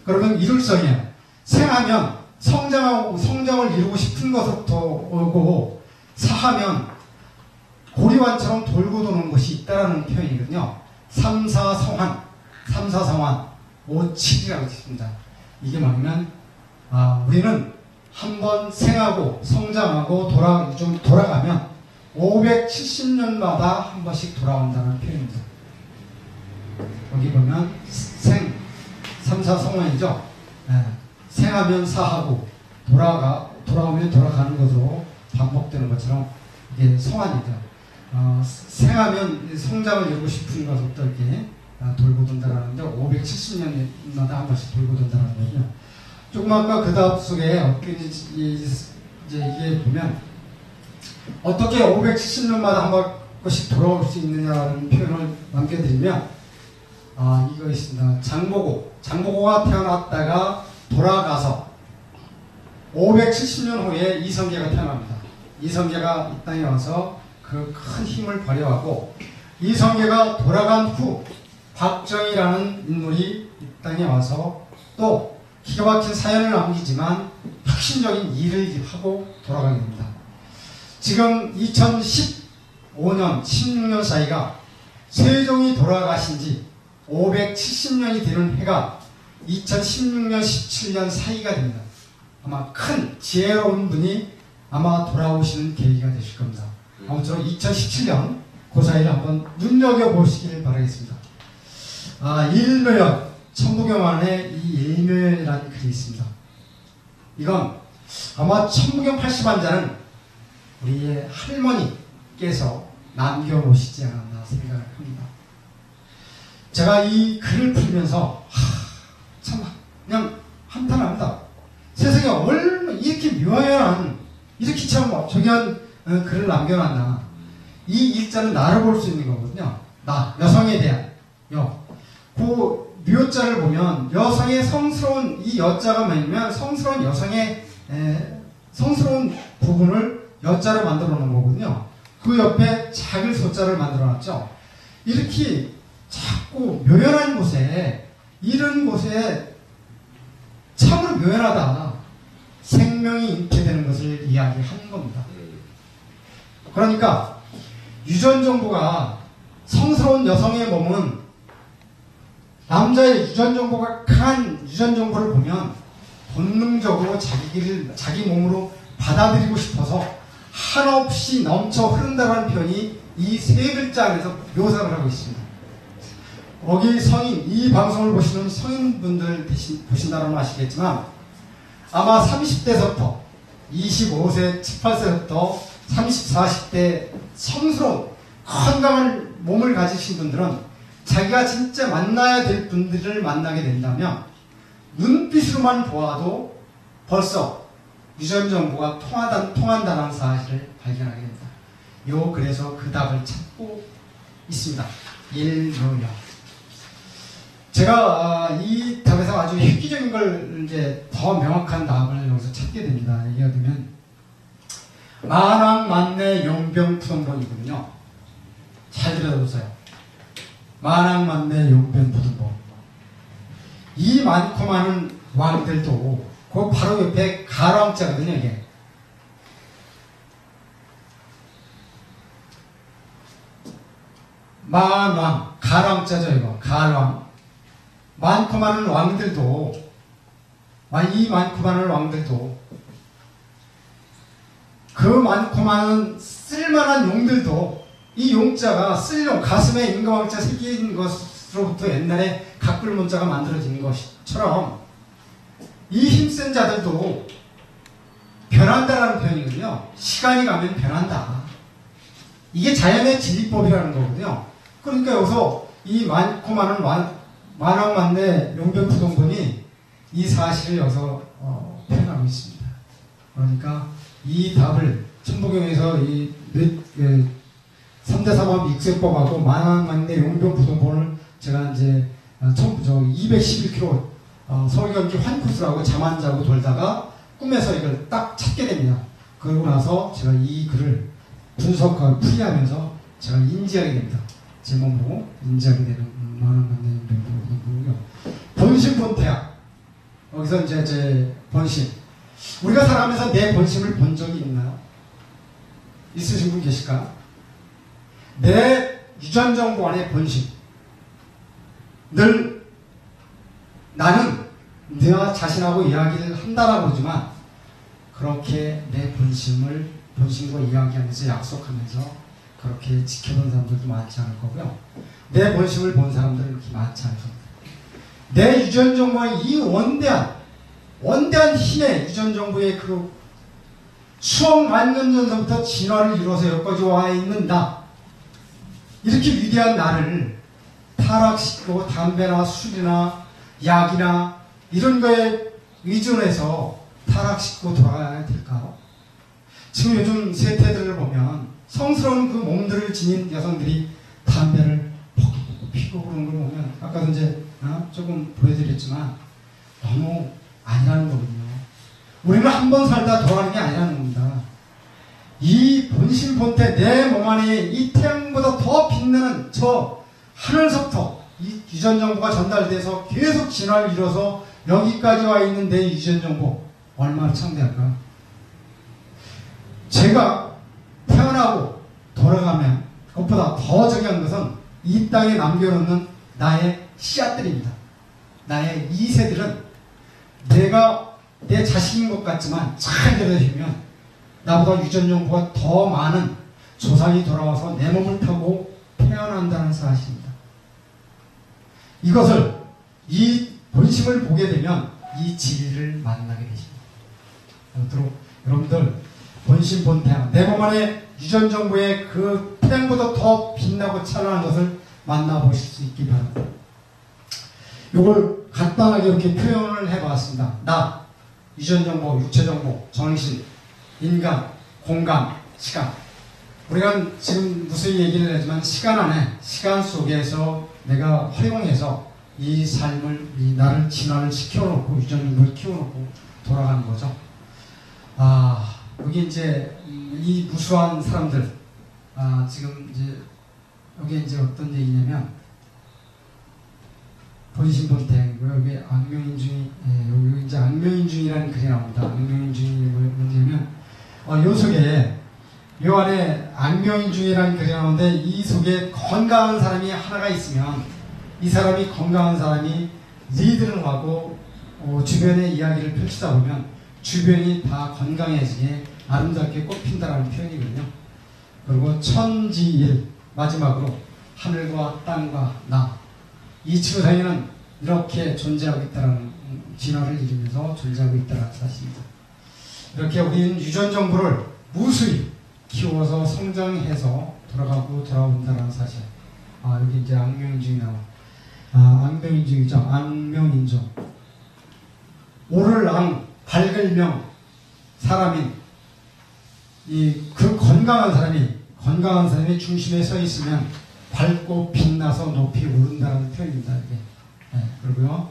그러면 이룰성이에요. 생하면 성장을 이루고 싶은 것부터 오고 사하면 고리환처럼 돌고 도는 것이 있다라는 표현이거든요. 3, 4, 성환 5, 7이라고 있습니다. 이게 뭐냐면 우리는 한번 생하고 성장하고 좀 돌아가면 570년마다 한 번씩 돌아온다는 표현입니다. 여기 보면 3, 4, 성환이죠. 생하면 사하고 돌아오면 돌아가는 것으로 반복되는 것처럼 이게 성환이죠. 생하면 성장을 이루고 싶은 것부터 이렇게 돌고 돈다라는데 570년마다 한 번씩 돌고 돈다라는 거죠. 조금 아까 그 답 속에 이게 보면 어떻게 570년마다 한 번씩 돌아올 수 있느냐는 표현을 남겨드리면 이거 있습니다. 장보고가 태어났다가 돌아가서 570년 후에 이성계가 태어납니다. 이성계가 이 땅에 와서 그 큰 힘을 발휘하고 이성계가 돌아간 후 박정희라는 인물이 이 땅에 와서 또 기가 막힌 사연을 남기지만 혁신적인 일을 하고 돌아가게 됩니다. 지금 2015년, 16년 사이가 세종이 돌아가신 지 570년이 되는 해가 2016년, 17년 사이가 됩니다. 아마 큰 지혜로운 분이 아마 돌아오시는 계기가 되실 겁니다. 아무쪼록 2017년 그 사이를 한번 눈여겨보시길 바라겠습니다. 일묘연, 천부경 안에 이 일묘연이라는 글이 있습니다. 이건 아마 천부경 80환자는 우리의 할머니께서 남겨놓으시지 않았나 생각을 합니다. 제가 이 글을 풀면서 참 그냥 한탄합니다. 세상에 얼마나 이렇게 묘한 이렇게 참 저기한 글을 남겨놨나. 이 일자는 나를 볼 수 있는 거거든요. 여성에 대한 그 묘자를 보면 여성의 성스러운 이 여자가 뭐냐면 성스러운 여성의 성스러운 부분을 여자로 만들어 놓은 거거든요. 그 옆에 작은 소자를 만들어 놨죠. 이렇게 자꾸 묘연한 곳에 이런 곳에 참으로 묘연하다. 생명이 잉태되는 것을 이야기하는 겁니다. 그러니까 유전정보가 성스러운 여성의 몸은 남자의 유전정보가 강한 유전정보를 보면 본능적으로 자기 몸으로 받아들이고 싶어서 한없이 넘쳐 흐른다는 표현이 이 세 글자 안에서 묘사를 하고 있습니다. 거기 성인, 이 방송을 보시는 성인분들 보신다면 아시겠지만 아마 30대서부터 25세, 18세부터 30, 40대 성스러운 건강한 몸을 가지신 분들은 자기가 진짜 만나야 될 분들을 만나게 된다면 눈빛으로만 보아도 벌써 유전정보가 통한다는 사실을 발견하게 됩니다. 그래서 그 답을 찾고 있습니다. 일묘연. 제가 이 답에서 아주 획기적인 걸 이제 더 명확한 답을 여기서 찾게 됩니다. 얘기가 되면 만왕 만내 용병 푸동본이거든요. 잘 들어보세요. 만왕만대 용변부등본. 이 많고 많은 왕들도 그 바로 옆에 가랑자거든요, 이게. 만왕, 가랑자죠, 이거. 가왕. 많고 많은 왕들도, 이 많고 많은 왕들도, 그 많고 많은 쓸만한 용들도, 이 용자가 쓸용, 가슴에 임금왕자 새긴 것으로부터 옛날에 각불문자가 만들어진 것처럼, 이 힘센 자들도 변한다라는 표현이거든요. 시간이 가면 변한다. 이게 자연의 진리법이라는 거거든요. 그러니까 여기서 이 많고 많은 만왕만대 용변부동본이 이 사실을 여기서 표현하고 있습니다. 그러니까 이 답을 천부경에서 이 3대 삼합 익세법하고 만왕만대 용변부동본을 제가 이제 211km 서울 경기 환코스라고 잠 안 자고 돌다가 꿈에서 이걸 딱 찾게 됩니다. 그러고 나서 제가 이 글을 분석하고 풀이하면서 제가 인지하게 됩니다. 제 몸으로 인지하게 되는 만왕만대 용변부동본이고요. 본심본태학. 여기서 이제 제 본심. 우리가 살아가면서 내 본심을 본 적이 있나요? 있으신 분 계실까? 내 유전정보 안에 본심. 늘 나는 내 자신하고 이야기를 한다라고 그러지만 그렇게 내 본심과 이야기하면서 약속하면서 그렇게 지켜본 사람들도 많지 않을 거고요. 내 본심을 본 사람들은 그렇게 많지 않을 겁니다. 내 유전정보의 이 원대한 힘의 유전정보의 그 수억 만년 전서부터 진화를 이루어서 여기까지 와 있는 나, 이렇게 위대한 나를 타락시키고 담배나 술이나 약이나 이런 거에 의존해서 타락시키고 돌아가야 될까요? 지금 요즘 세태들을 보면 성스러운 그 몸들을 지닌 여성들이 담배를 피고 그런 걸 보면 아까도 이제 조금 보여드렸지만 너무 아니라는 거거든요. 우리는 한 번 살다 돌아가는 게 아니라는 겁니다. 이 본심본태 내 몸 안에 이 태양보다 더 빛나는 저 하늘서부터 이 유전정보가 전달돼서 계속 진화를 이뤄서 여기까지 와 있는 내 유전정보 얼마나 창대할까요? 제가 태어나고 돌아가면 그것보다 더 중요한 것은 이 땅에 남겨놓는 나의 씨앗들입니다. 나의 이세들은 내가 내 자식인 것 같지만 잘 들여다보면 나보다 유전정보가 더 많은 조상이 돌아와서 내 몸을 타고 태어난다는 사실입니다. 이것을 이 본심을 보게 되면 이 진리를 만나게 되십니다. 여러분들 본심 본태양 내 몸 안에 유전정보의 그 태양보다 더 빛나고 찬란한 것을 만나보실 수 있기 바랍니다. 이걸 간단하게 이렇게 표현을 해봤습니다. 나, 유전정보, 육체정보, 정신, 인간, 공간, 시간. 우리가 지금 무슨 얘기를 하지만 시간 안에, 시간 속에서 내가 활용해서 이 삶을, 이 나를 진화를 시켜놓고, 유전정보를 키워놓고 돌아가는 거죠. 여기 이제 이 무수한 사람들, 지금 이제 여기 이제 어떤 얘기냐면 본심본태양이고요. 여기 악명인중이, 여기 이제 악명인중이라는 글이 나옵니다. 악명인중이 뭐냐면 요 속에 요 안에 악명인중이라는 글이 나오는데 이 속에 건강한 사람이 하나가 있으면 이 사람이 건강한 사람이 리드를 하고 주변의 이야기를 펼치다 보면 주변이 다 건강해지게 아름답게 꽃핀다라는 표현이거든요. 그리고 천지일 마지막으로 하늘과 땅과 나 이 지구상에는 이렇게 존재하고 있다는 진화를 이루면서 존재하고 있다는 사실입니다. 이렇게 우리는 유전정보를 무수히 키워서 성장해서 돌아가고 돌아온다는 사실. 여기 이제 악명인중이 나와. 악명인중이죠. 악명인중. 오를 앙, 밝을 명, 사람인. 그 건강한 사람이 중심에 서 있으면 밝고 빛나서 높이 오른다는 표현입니다. 이게. 그리고요.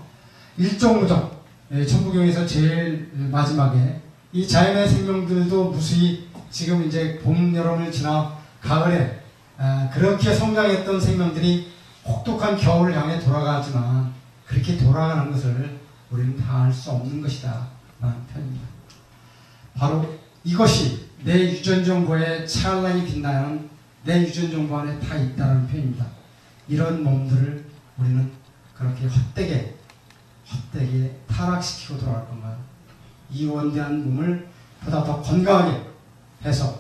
일종무적. 천부경에서 제일 마지막에 이 자연의 생명들도 무수히 지금 이제 봄, 여름을 지나 가을에 그렇게 성장했던 생명들이 혹독한 겨울을 향해 돌아가지만 그렇게 돌아가는 것을 우리는 다 알 수 없는 것이다 라는 편입니다. 바로 이것이 내 유전정보의 찬란히 빛나는 내 유전정보 안에 다 있다는 표현입니다. 이런 몸들을 우리는 그렇게 헛되게 타락시키고 돌아갈 건가요? 이 원대한 몸을 보다 더 건강하게 해서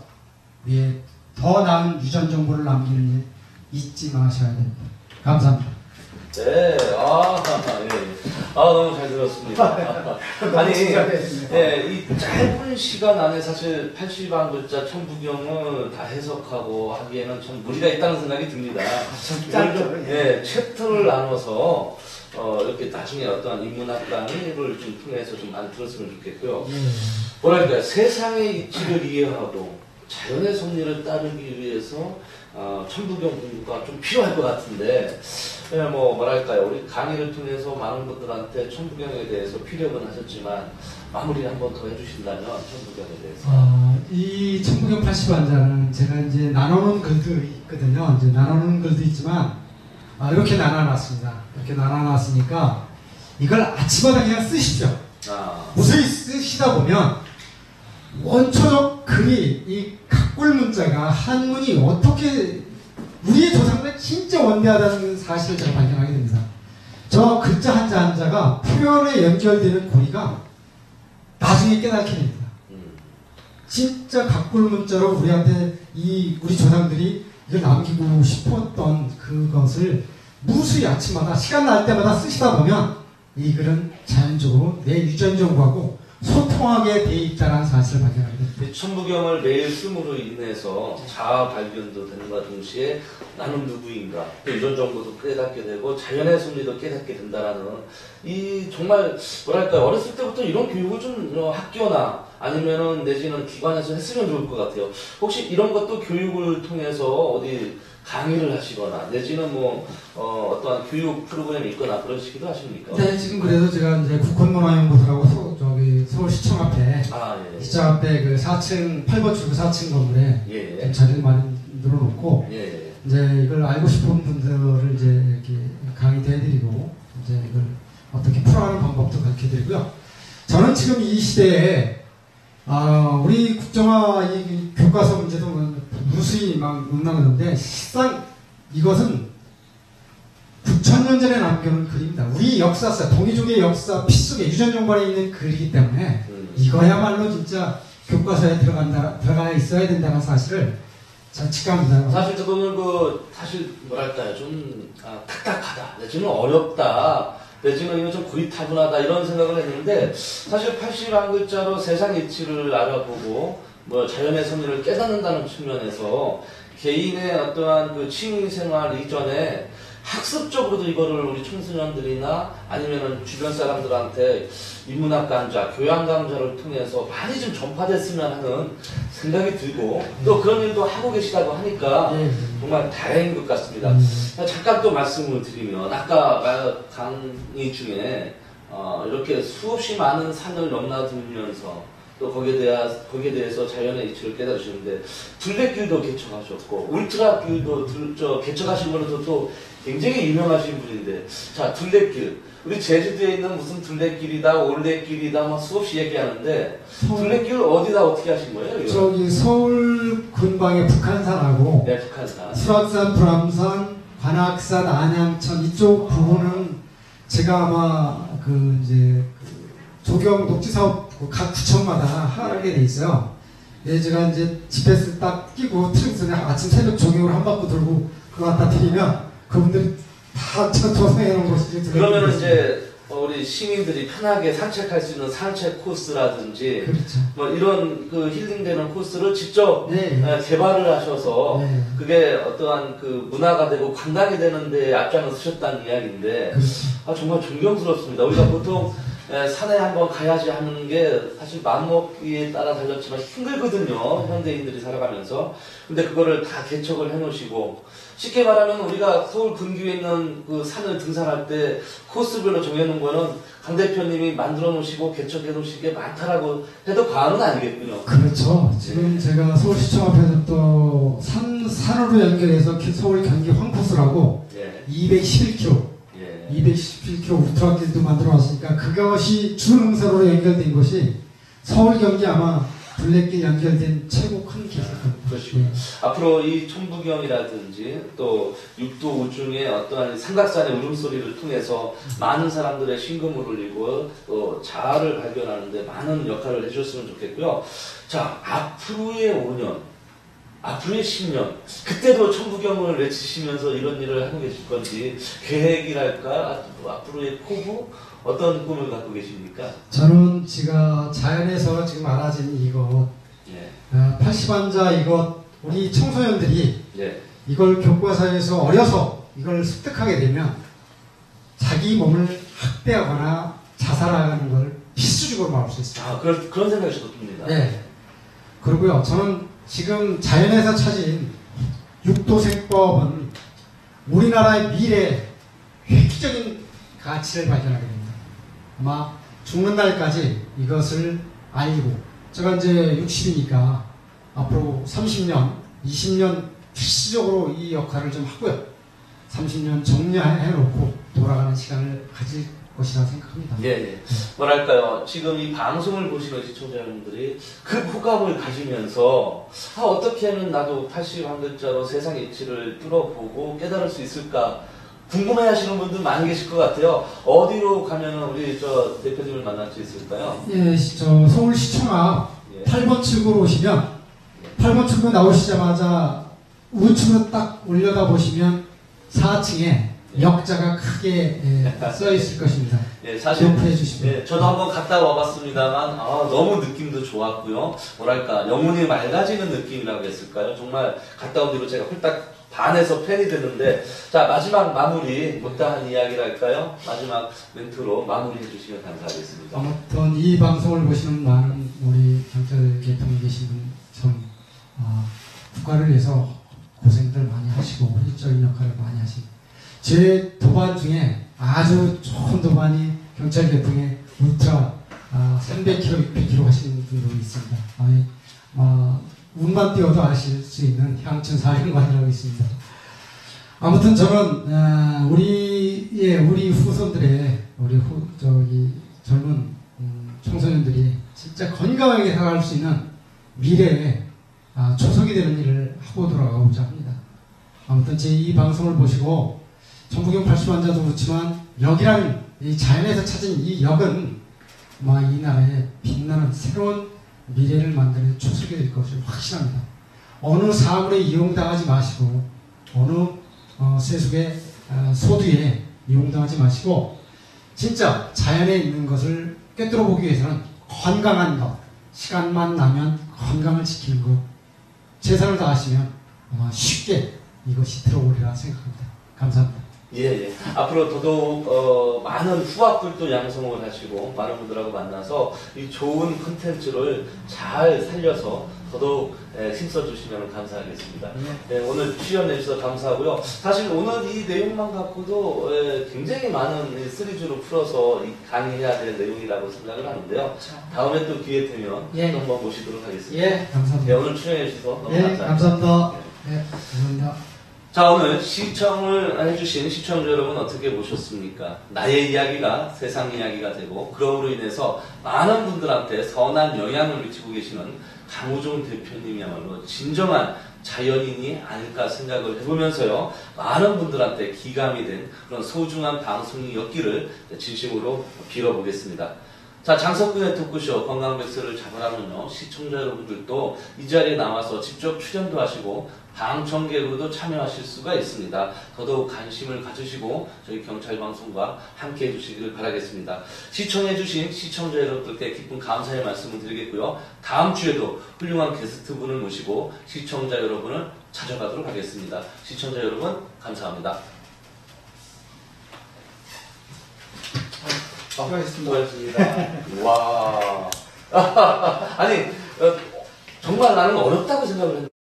위에 더 나은 유전정보를 남기는 일 잊지 마셔야 됩니다. 감사합니다. 네, 너무 잘 들었습니다. 아니, 이 짧은 시간 안에 사실 80한글자 천부경을 다 해석하고 하기에는 참 무리가 있다는 생각이 듭니다. 챕터를 나눠서 이렇게 나중에 어떤 인문학 강의를 좀 통해서 좀 많이 들었으면 좋겠고요. 뭐랄까, 세상의 이치를 이해하고 자연의 섭리를 따르기 위해서 천부경 공부가 좀 필요할 것 같은데, 뭐랄까요, 우리 강의를 통해서 많은 분들한테 천부경에 대해서 피력은 하셨지만 마무리 한번 더 해주신다면 천부경에 대해서. 이 천부경 80완자는 제가 이제 나누는 글도 있거든요. 이제 나누는 글도 있지만 이렇게 나눠놨습니다. 이렇게 나눠놨으니까 이걸 아침마다 그냥 쓰십시오. 무수히 쓰시다 보면 원초적 글이 이 각골 문자가 한문이 어떻게 우리의 조상들 진짜 원대하다는 사실을 제가 발견하게 됩니다. 저 글자 한자 한자가 표현에 연결되는 고리가 나중에 깨닫게 됩니다. 진짜 각골 문자로 우리한테 우리 조상들이 이걸 남기고 싶었던 그것을 무수히 아침마다 시간 날 때마다 쓰시다 보면 이 글은 자연적으로 내 유전정보하고 소통하게 돼 있다는 사실을 발견하게 됩니다. 천부경을 매일 씀으로 인해서 자아 발견도 되는 것과 동시에 나는 누구인가, 유전 정보도 깨닫게 되고 자연의 섭리도 깨닫게 된다라는 이 정말 뭐랄까 어렸을 때부터 이런 교육을 좀 학교나 아니면은 내지는 기관에서 했으면 좋을 것 같아요. 혹시 이런 것도 교육을 통해서 어디 강의를 하시거나 내지는 어떠한 교육 프로그램이 있거나 그러시기도 하십니까? 네, 지금 그래서 제가 이제 국헌문화연구소라고 서울시청 앞에 시청 앞에 그 4층 8번 출구 4층 건물에 자리를 만들어 놓고 이제 이걸 알고 싶은 분들을 이제 이렇게 강의도 해드리고 이제 이걸 어떻게 풀어가는 방법도 가르쳐드리고요. 저는 지금 이 시대에 우리 국정화 이 교과서 문제도 무수히 막 논란하는데 실상 이것은 9,000년 전에 남겨놓은 글입니다. 우리 역사사, 동이족의 역사 핏속에 유전정보에 있는 글이기 때문에 이거야말로 진짜 교과서에 들어가 있어야 된다는 사실을 잘 직감합니다. 사실 저는 사실 뭐랄까요, 좀 딱딱하다, 내지는 어렵다, 내지는 이거 좀 고리타분하다 이런 생각을 했는데 사실 81글자로 세상 이치를 알아보고 자연의 섭리를 깨닫는다는 측면에서 개인의 어떠한 그 취미생활 이전에 학습적으로도 이거를 우리 청소년들이나 아니면은 주변 사람들한테 인문학 강좌, 교양 강좌를 통해서 많이 좀 전파됐으면 하는 생각이 들고 또 그런 일도 하고 계시다고 하니까 정말 다행인 것 같습니다. 잠깐 또 말씀을 드리면 아까 강의 중에 이렇게 수없이 많은 산을 넘나들면서 또 거기에 대해서 자연의 이치를 깨달으시는데 둘레길도 개척하셨고 울트라길도 개척하신 분으로서 또 굉장히 유명하신 분인데 자 둘레길 우리 제주도에 있는 무슨 둘레길이다 올레길이다 수없이 얘기하는데 둘레길 어디다 어떻게 하신 거예요? 이거? 저기 서울 근방의 북한산하고 북한산 수락산, 불암산, 관악산, 안양천 이쪽 부분은 제가 아마 조경 녹지 사업 각 구청마다 하게 돼 있어요. 제가 이제 GPS 딱 끼고 트랙에서 아침 새벽 조경을 한 바퀴 돌고 그거 갖다 드리면 그분들이 다 조성해 놓은 곳이 그러면 이제 우리 시민들이 편하게 산책할 수 있는 산책 코스라든지 그렇죠. 이런 힐링되는 코스를 직접 개발을 하셔서 그게 어떠한 문화가 되고 관광이 되는 데 앞장을 서셨다는 이야기인데 그렇죠. 정말 존경스럽습니다. 우리가 보통 산에 한번 가야지 하는 게 사실 마음먹기에 따라 달렸지만 힘들거든요. 현대인들이 살아가면서. 근데 그거를 다 개척을 해놓으시고 쉽게 말하면 우리가 서울 근교에 있는 그 산을 등산할 때 코스별로 정해놓은 거는 강 대표님이 만들어 놓으시고 개척해 놓으신 게 많다라고 해도 과언은 아니겠군요. 그렇죠. 지금 제가 서울시청 앞에서 또 산으로 연결해서 서울 경기 황코스라고 211km, 예. 211km 울트라길도 만들어놨으니까 그것이 준흥선으로 연결된 것이 서울 경기 아마 둘레길 연결된 최고 큰 길일 겁니다. 그렇습니다. 앞으로 이 천부경이라든지 또 육도 우중의 어떠한 삼각산의 울음소리를 통해서 많은 사람들의 심금을 울리고 또 자아를 발견하는데 많은 역할을 해줬으면 좋겠고요. 자, 앞으로의 5년, 앞으로의 10년, 그때도 천부경을 외치시면서 이런 일을 하고 계실 건지 계획이랄까, 앞으로의 포부, 어떤 꿈을 갖고 계십니까? 저는 제가 자연에서 지금 알아진 이것, 예. 80환자 이것, 우리 청소년들이 예. 이걸 교과서에서 어려서 이걸 습득하게 되면 자기 몸을 학대하거나 자살하는 걸 필수적으로 막을 수 있습니다. 아, 그런 생각이 저도 듭니다. 네. 그리고요, 저는 지금 자연에서 찾은 육도생법은 우리나라의 미래 획기적인 가치를 발견하게 됩니다. 아마 죽는 날까지 이것을 알고, 제가 이제 60이니까 앞으로 30년, 20년 필수적으로 이 역할을 좀 하고요. 30년 정리해놓고 돌아가는 시간을 가질 것이라 생각합니다. 예, 예. 뭐랄까요. 지금 이 방송을 보시는 시청자 여러분들이 그 호감을 가지면서 어떻게 하면 나도 80환자로 세상 이치를 뚫어보고 깨달을 수 있을까 궁금해 하시는 분들 많이 계실 것 같아요. 어디로 가면 우리 저 대표님을 만날 수 있을까요? 예, 저 서울시청 앞 예. 8번 출구로 오시면 8번 출구 나오시자마자 우측으로 딱 올려다 보시면 4층에 역자가 크게 써 있을 것입니다. 예, 사실 기억해 주시면. 예, 저도 한번 갔다 와봤습니다만 너무 느낌도 좋았고요. 뭐랄까 영혼이 맑아지는 느낌이라고 했을까요? 정말 갔다 온 뒤로 제가 홀딱 반해서 팬이 됐는데, 자, 마지막 마무리 못다한 이야기랄까요? 마지막 멘트로 마무리해 주시면 감사하겠습니다. 아무튼 이 방송을 보시는 많은 우리 경찰 계통에 계신 분, 전 국가를 위해서 고생들 많이 하시고 효율적인 역할을 많이 하시고, 제 도반 중에 아주 좋은 도반이 경찰 계통에 울트라 300km, 600km 하시는 분들이 있습니다. 운만 띄워도 아실 수 있는 향천 사령관이라고 있습니다. 아무튼 저는 우리 후손들의 젊은 청소년들이 진짜 건강하게 살아갈 수 있는 미래에 초석이 되는 일을 하고 돌아가고자 합니다. 아무튼 제 이 방송을 보시고 천부경 80환자도 그렇지만 역이라는 이 자연에서 찾은 이 역은 이 나라에 빛나는 새로운 미래를 만드는 초석이 될 것을 확신합니다. 어느 사물에 이용당하지 마시고 어느 세속의 소두에 이용당하지 마시고 진짜 자연에 있는 것을 꿰뚫어 보기 위해서는 건강한 것, 시간만 나면 건강을 지키는 것, 최선을 다하시면 아마 쉽게 이것이 들어오리라 생각합니다. 감사합니다. 예, 예. 앞으로 더더욱 많은 후학들도 양성을 하시고 많은 분들하고 만나서 이 좋은 콘텐츠를 잘 살려서 더더욱 힘써주시면 감사하겠습니다. 오늘 출연해 주셔서 감사하고요. 사실 오늘 이 내용만 갖고도 굉장히 많은 시리즈로 풀어서 강의해야 될 내용이라고 생각을 하는데요. 다음에 또 기회 되면 또 한번 모시도록 하겠습니다. 예, 감사합니다. 오늘 출연해 주셔서 너무 감사합니다. 감사합니다. 감사합니다. 자, 오늘 시청을 해주신 시청자 여러분 어떻게 보셨습니까? 나의 이야기가 세상 이야기가 되고 그럼으로 인해서 많은 분들한테 선한 영향을 미치고 계시는 강우종 대표님이야말로 진정한 자연인이 아닐까 생각을 해보면서요, 많은 분들한테 기감이 된 그런 소중한 방송이었기를 진심으로 빌어보겠습니다. 자, 장석근의 토크쇼 건강백서를 잡으라면요, 시청자 여러분들도 이 자리에 나와서 직접 출연도 하시고 방청객으로도 참여하실 수가 있습니다. 더더욱 관심을 가지시고 저희 경찰방송과 함께 해주시길 바라겠습니다. 시청해주신 시청자 여러분들께 깊은 감사의 말씀을 드리겠고요. 다음 주에도 훌륭한 게스트분을 모시고 시청자 여러분을 찾아가도록 하겠습니다. 시청자 여러분 감사합니다. 수고하셨습니다. 와. 아니, 정말 나는 어렵다고 생각을 했는데